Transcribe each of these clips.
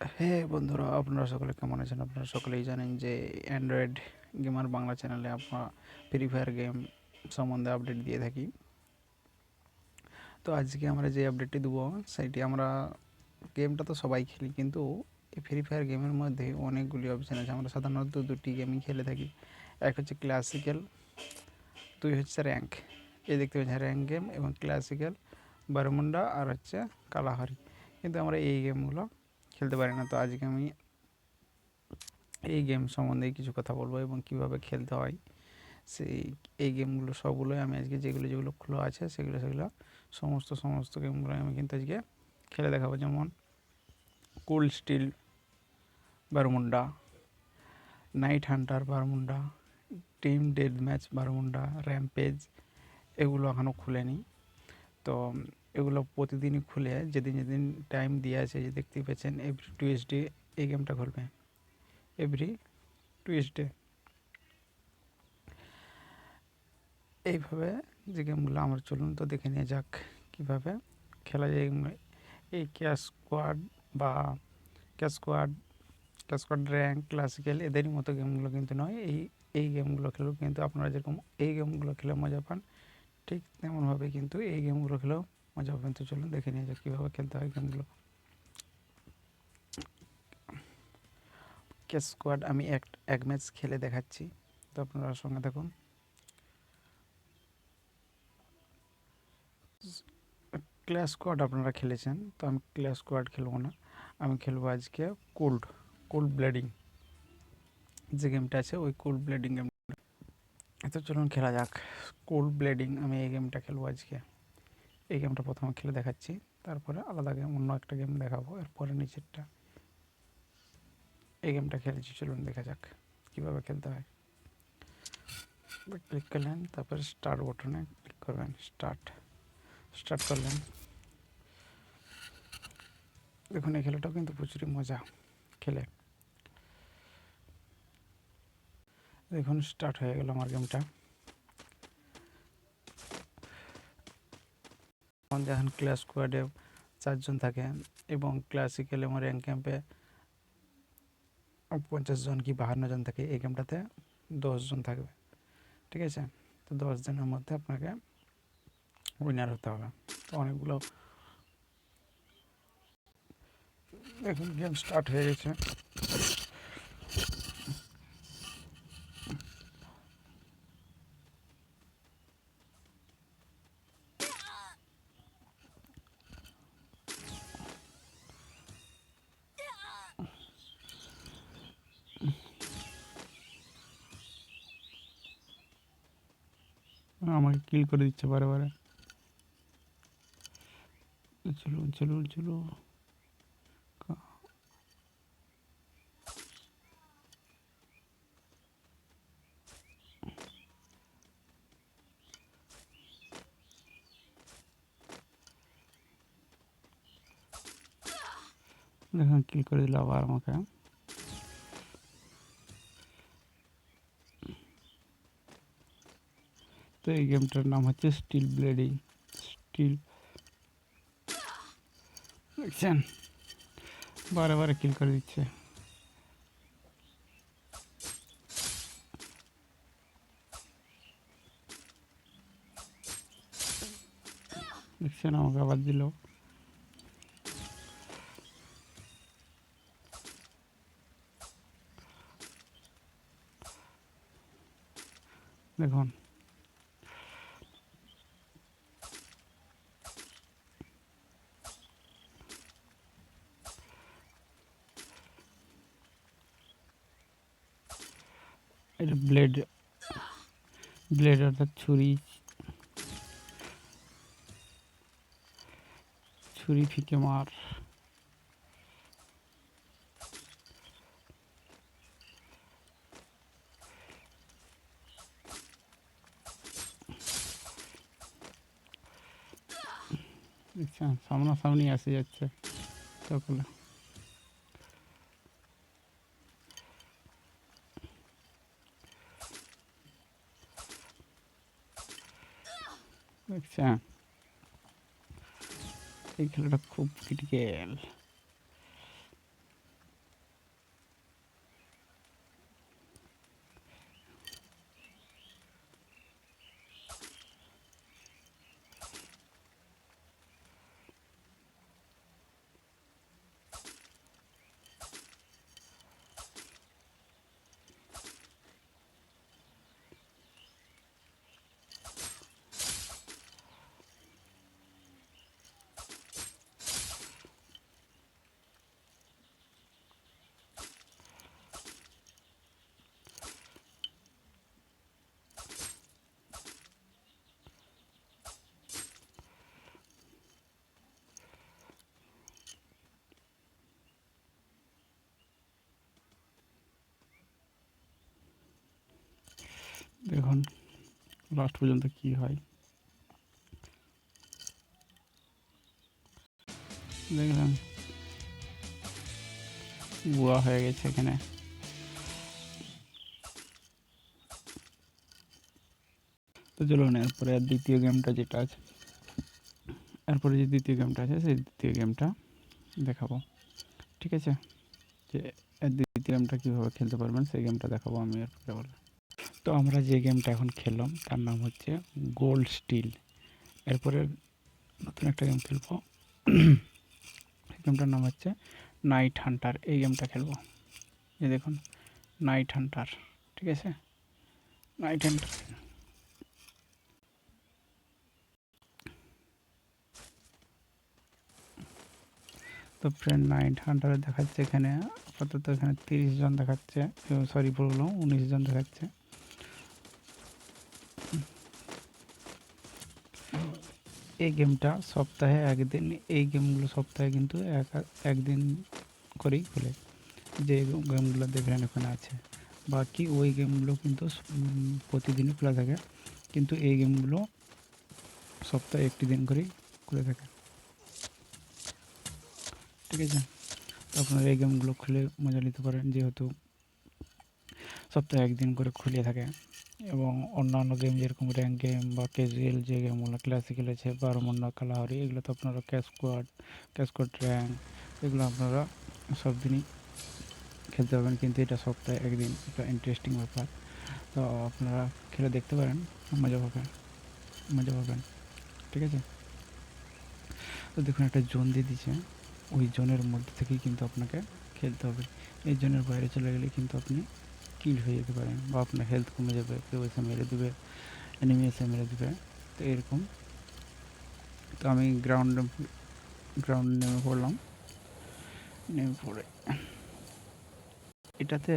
হ্যাঁ বন্ধুরা, আপনারা সকলে কেমন আছেন? আপনারা সকলেই জানেন যে অ্যান্ড্রয়েড গেমার বাংলা চ্যানেলে আমরা ফ্রি ফায়ার গেম সম্বন্ধে আপডেট দিয়ে থাকি। তো আজকে আমরা যে আপডেটটি দেবো সেইটি আমরা গেমটা তো সবাই খেলি, কিন্তু এই ফ্রি ফায়ার গেমের মধ্যে অনেকগুলি অপশান আছে। আমরা সাধারণত দুটি গেমই খেলে থাকি, এক হচ্ছে ক্লাসিক্যাল, দুই হচ্ছে র্যাঙ্ক। এই দেখতে পাচ্ছেন র্যাঙ্ক গেম এবং ক্লাসিক্যাল, বারমুন্ডা আর হচ্ছে কালাহারি। কিন্তু আমরা এই গেমগুলো খেলতে পারি না। তো আজকে আমি এই গেম সম্বন্ধে কিছু কথা বলবো এবং কিভাবে খেলতে হয় সেই এই গেমগুলো সবগুলোই আমি আজকে যেগুলো খোলা আছে সেগুলো সমস্ত গেমগুলো আমি কিন্তু আজকে খেলে দেখাবো। যেমন cold steel Bermuda, night hunter Bermuda, team death match Bermuda, rampage, এগুলো এখনও খুলেনি। তো এগুলো প্রতিদিনই খুলে যেদিন যেদিন টাইম দিয়ে আছে, যে দেখতেই পাচ্ছেন এভরি টুয়েসডে এই গেমটা খুলবে, এভরি টুয়েসডে। এইভাবে যে গেমগুলো আমার, চলুন তো দেখে নিয়ে যাক কীভাবে খেলা যায়। এই ক্যাশ স্কোয়াড বা cash squad, cash squad rank, classical এদেরই মতো গেমগুলো কিন্তু নয়। এই গেমগুলো খেলেও কিন্তু আপনারা যেরকম এই গেমগুলো খেলে মজা পান, ঠিক তেমনভাবে কিন্তু এই গেমগুলো খেলেও মজা পাবেন। তো চলুন দেখে নিয়ে যাক কীভাবে খেলতে হয় গেমগুলো। ক্যাশ স্কোয়াড আমি এক ম্যাচ খেলে দেখাচ্ছি, তো আপনারা সঙ্গে থাকুন। ক্লাস স্কোয়াড আপনারা খেলেছেন, তো আমি ক্লাস স্কোয়াড খেলবো না। আমি খেলবো আজকে কোল্ড কোল্ড ব্লেডিং যে গেমটা আছে, ওই কোল্ড ব্লেডিং গেম। তো চলুন খেলা যাক কোল্ড ব্লেডিং। আমি এই গেমটা খেলবো আজকে। এই গেমটা প্রথমে খেলে দেখাচ্ছি, তারপরে আলাদা গেম অন্য একটা গেম দেখাবো, এরপরে নিচেরটা। এই গেমটা খেলেছি, চলুন দেখা যাক কীভাবে খেলতে হয়। ক্লিক করলেন, তারপরে স্টার্ট বটনে ক্লিক করবেন, স্টার্ট করলেন। দেখুন এই খেলাটাও কিন্তু প্রচুরই মজা খেলে। দেখুন স্টার্ট হয়ে গেল আমার গেমটা। যখন ক্লাস স্কোয়াডে 4 জন থাকে এবং ক্লাসিক্যাল এবং র্যাঙ্ক ক্যাম্পে 50 জন কি 52 জন থাকে, এই গেমটাতে 10 জন থাকবে। ঠিক আছে, তো 10 জনের মধ্যে আপনাকে উইনার হতে হবে। তো অনেকগুলো, দেখুন গেম স্টার্ট হয়ে গেছে। আমাকে কিল করে দিচ্ছে বারে বারে। চলুন চলুন চলুন, দেখুন কিল করে দিল আবার আমাকে। তো এই গেমটার নাম হচ্ছে স্টিল ব্লেডিং। স্টিল, দেখছেন বারে বারে কিল করে দিচ্ছে। দেখছেন আমাকে আবার দিল। দেখুন এটা ব্লেড, ব্লেড অর্থাৎ ছুরি, ছুরি ফিকে মার। দেখছেন সামনাসামনি আসে যাচ্ছে সকলে। দেখছেন এই খেলাটা খুব ক্রিটিক্যাল। দেখুন লাস্ট পর্যন্ত কি হয়। দেখলাম বুয়া হয়ে গেছে এখানে। তো চলুন এরপরে দ্বিতীয় গেমটা যেটা আছে, এরপরে যে দ্বিতীয় গেমটা আছে সেই দ্বিতীয় গেমটা দেখাবো। ঠিক আছে, যে দ্বিতীয় গেমটা কীভাবে খেলতে পারবেন সেই গেমটা দেখাবো আমি এরপরে বলে। তো আমরা যে গেমটা এখন খেললাম তার নাম হচ্ছে গোল্ড স্টিল। এরপরে নতুন একটা গেম খেলবো, গেমটার নাম হচ্ছে নাইট হান্টার। এই গেমটা খেলবো, এই দেখুন নাইট হান্টার। ঠিক আছে, নাইট হান্টার। তো ফ্রেন্ড নাইট হান্টারে দেখাচ্ছে এখানে আপাতত এখানে 30 জন দেখাচ্ছে, সরি বললাম 19 জন দেখাচ্ছে। এই গেমটা সপ্তাহে একদিন, এই গেমগুলো সপ্তাহে কিন্তু একদিন করেই খোলে। যে গেমগুলো দেখলেন এখানে আছে, বাকি ওই গেমগুলো কিন্তু প্রতিদিনই খোলা থাকে, কিন্তু এই গেমগুলো সপ্তাহে একটি দিন করেই খুলে থাকে। ঠিক আছে, তো আপনারা এই গেমগুলো খুলে মজা নিতে পারেন, যেহেতু সপ্তাহে একদিন করে খুলে থাকে। এবং অন্যান্য গেম যেরকম র্যাঙ্ক গেম বা ক্যাজুয়াল যে গেমগুলো ক্লাসিক্যাল আছে, বারোমন্ডা কালাহারি, এগুলো তো আপনারা ক্যাশ স্কোয়াড র্যাঙ্ক এগুলো আপনারা সব দিনই খেলতে পারবেন, কিন্তু এটা সপ্তাহে একদিন, একটা ইন্টারেস্টিং ব্যাপার। তো আপনারা খেলে দেখতে পারেন, মজা পাবেন। ঠিক আছে, তো দেখুন একটা জোন দিয়ে দিচ্ছে, ওই জোনের মধ্যে থেকেই কিন্তু আপনাকে খেলতে হবে। এই জোনের বাইরে চলে গেলে কিন্তু আপনি কিল হয়ে যেতে পারেন, বা আপনার হেলথ কমে যাবে, কেউ এসে মেরে দেবে, এনিমি এসে মেরে দেবে। তো এরকম, তো আমি গ্রাউন্ড নেমে পড়লাম। নেমে পড়ে এটাতে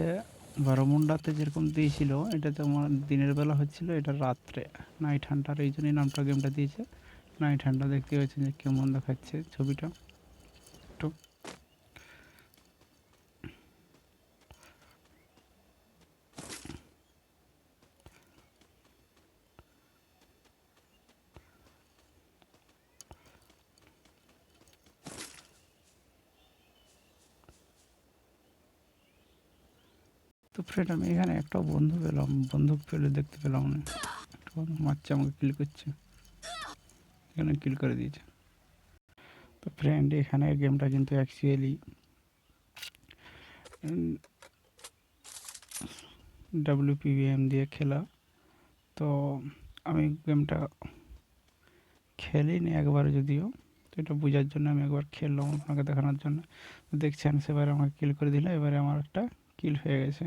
বারোমুন্ডাতে যেরকম দিয়েছিল, এটাতে আমার দিনের বেলা হচ্ছিল, এটা রাত্রে। নাইট হান্টার, এই জন্যই নামটা গেমটা দিয়েছে নাইট হান্টার। দেখতে পাচ্ছেন যে কেমন দেখাচ্ছে ছবিটা একটু। তো ফ্রেন্ড আমি এখানে একটা বন্ধু পেলাম, বন্দুক পেলে দেখতে পেলাম না, একটা বন্ধু মারছে, আমাকে কিল করছে, এখানে কিল করে দিয়েছে। তো ফ্রেন্ড এখানে গেমটা কিন্তু অ্যাকচুয়ালি WPVM দিয়ে খেলা। তো আমি গেমটা খেলিনি একবার যদিও, তো এটা বোঝার জন্য আমি একবার খেললাম আপনাকে দেখানোর জন্য। দেখছেন সেবারে আমাকে কিল করে দিল, এবারে আমার একটা কিল হয়ে গেছে।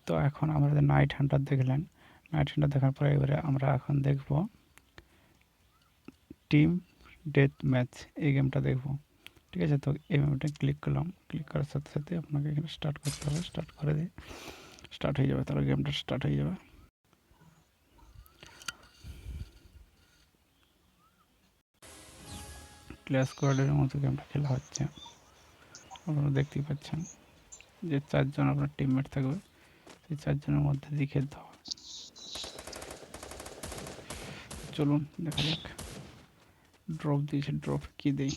তো এখন আমাদের নাইট হান্টার দেখলেন, নাইট হান্টার দেখার পরে এবারে আমরা এখন দেখব টিম ডেথ ম্যাচ, এই গেমটা দেখব। ঠিক আছে, তো এই গেমটা ক্লিক করলাম, ক্লিক করার সাথে সাথে আপনাকে এখানে স্টার্ট করতে হবে, স্টার্ট করে দিয়ে স্টার্ট হয়ে যাবে, তাহলে গেমটা স্টার্ট হয়ে যাবে। ক্লাস স্কোয়াডের মতো গেমটা খেলা হচ্ছে, আপনারা দেখতেই পাচ্ছেন যে 4 জন আপনার টিমমেট থাকবে, সেই 4 জনের মধ্যে দিয়ে খেলতে হবে। চলুন দেখা যাক। ড্রপ দিয়েছে, ড্রপ কি দেই।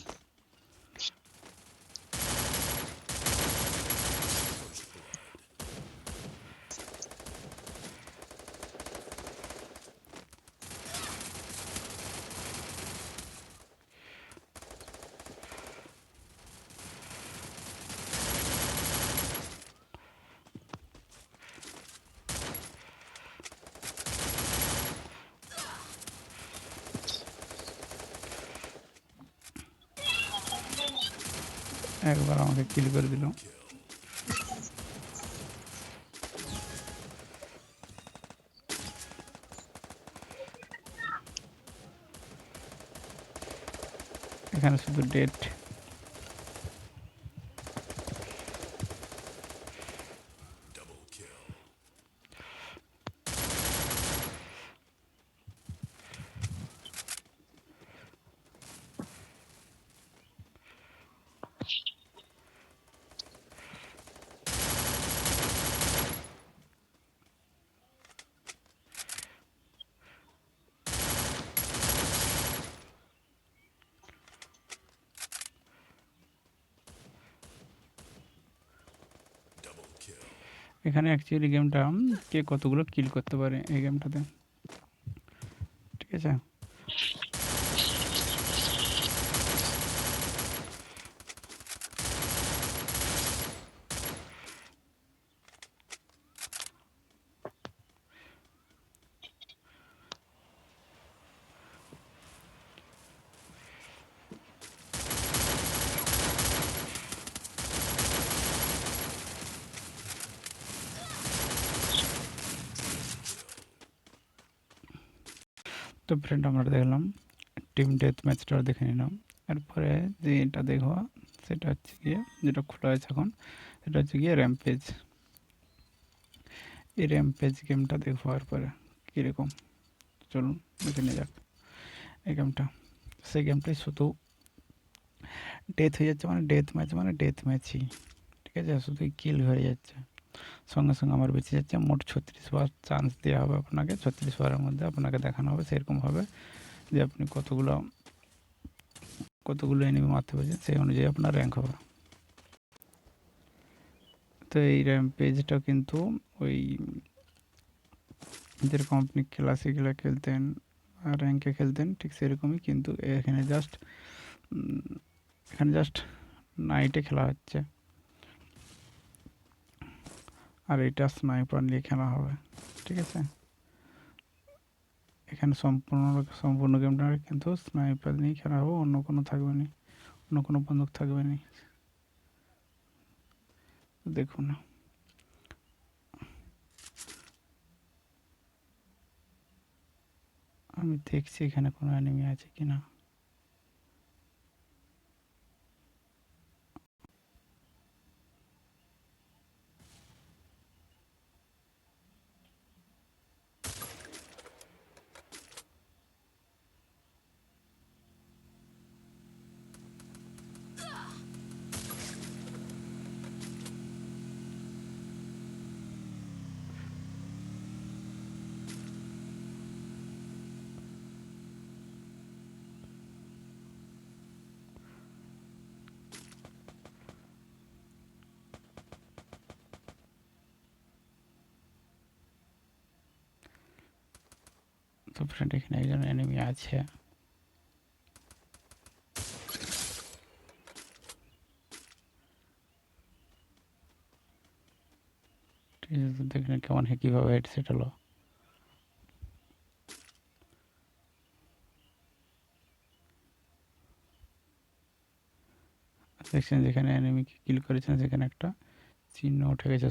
একবার আমাকে কিল করে দিল। এখানে শুধু ডেট। এখানে অ্যাকচুয়ালি গেমটা কে কতগুলো কিল করতে পারে এই গেমটাতে, ঠিক আছে। তো ফ্রেন্ড আমরা দেখলাম টিম ডেথ ম্যাচটা দেখে নিলাম। এরপরে যেটা দেখো সেটা হচ্ছে গিয়ে, যেটা খোলা আছে এখন, সেটা হচ্ছে গিয়ে র্যাম্পেজ। এই র্যাম্পেজ গেমটা দেখবো এরপরে কীরকম, চলুন দেখে নিয়ে যাক এই গেমটা। সেই গেমটাই শুধু ডেথ হয়ে যাচ্ছে, মানে ডেথ ম্যাচই, ঠিক আছে, শুধু কিল হয়ে যাচ্ছে, সঙ্গে সঙ্গে আমার বেঁচে যাচ্ছে। মোট 36 বার চান্স দেওয়া হবে আপনাকে, 36 বারের মধ্যে আপনাকে দেখানো হবে সেরকমভাবে যে আপনি কতগুলো এনিমি মারতে পেরেছেন, সেই অনুযায়ী আপনার র্যাঙ্ক হবে। তো এই র্যাম্পেজটা কিন্তু ওই যেরকম আপনি ক্লাসিকগুলো খেলতেন আর র্যাঙ্কে খেলতেন ঠিক সেরকমই, কিন্তু এখানে জাস্ট নাইটে খেলা হচ্ছে, আর এটা স্নাইপার নিয়ে খেলা হবে, ঠিক আছে। এখানে সম্পূর্ণ গেমটা কিন্তু স্নাইপার নিয়ে খেলা হবে, অন্য কোনো থাকবে না, অন্য কোনো বন্দুক থাকবে না। দেখুন আমি দেখছি এখানে কোনো এনিমি আছে কিনা। তো ফ্রেন্ড এখানে একজন এনিমি আছে, ঠিক আছে, দেখলেন কেমন কীভাবে হেডসেট হলো। দেখছেন যেখানে এনিমিকে কিল করেছেন সেখানে একটা চিহ্ন উঠে গেছে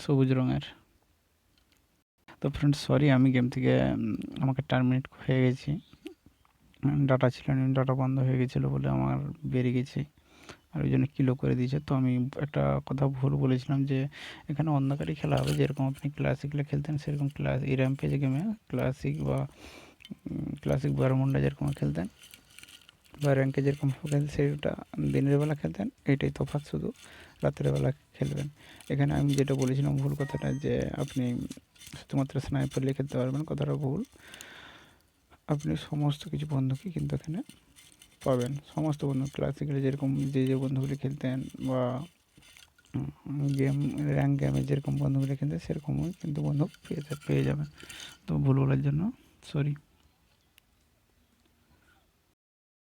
সবুজ রঙের। তো ফ্রেন্ড সরি, আমি গেম থেকে আমাকে টার্মিনেট হয়ে গেছি, ডাটা ছিল না, ডাটা বন্ধ হয়ে গেছিলো বলে আমার বেরিয়ে গেছি, আর ওই জন্য কিলো করে দিয়েছে। তো আমি একটা কথা ভুল বলেছিলাম যে এখানে অন্ধকারই খেলা হবে, যেরকম আপনি ক্লাসিকলে খেলতেন সেরকম এই র্যাম্পেজ গেমে ক্লাসিক বারমুন্ডা যেরকম খেলতেন বা র্যাঙ্কে যেরকম খেলতেন সেটা দিনের বেলা খেলতেন, এইটাই তফাৎ, শুধু রাতের বেলা খেলবেন। এখানে আমি যেটা বলেছিলাম ভুল কথাটা, যে আপনি শুধুমাত্র স্নাইপার নিয়ে খেলতে পারবেন, কথাটা ভুল। আপনি সমস্ত কিছু বন্ধুকে কিন্তু এখানে পাবেন, সমস্ত বন্ধু ক্লাসিক্যালে যেরকম যে বন্ধুগুলি খেলতেন বা র্যাঙ্ক গেমে যেরকম বন্ধুগুলি খেলতেন সেরকমই কিন্তু বন্ধু পেয়ে যাবেন। তো ভুল বলার জন্য সরি।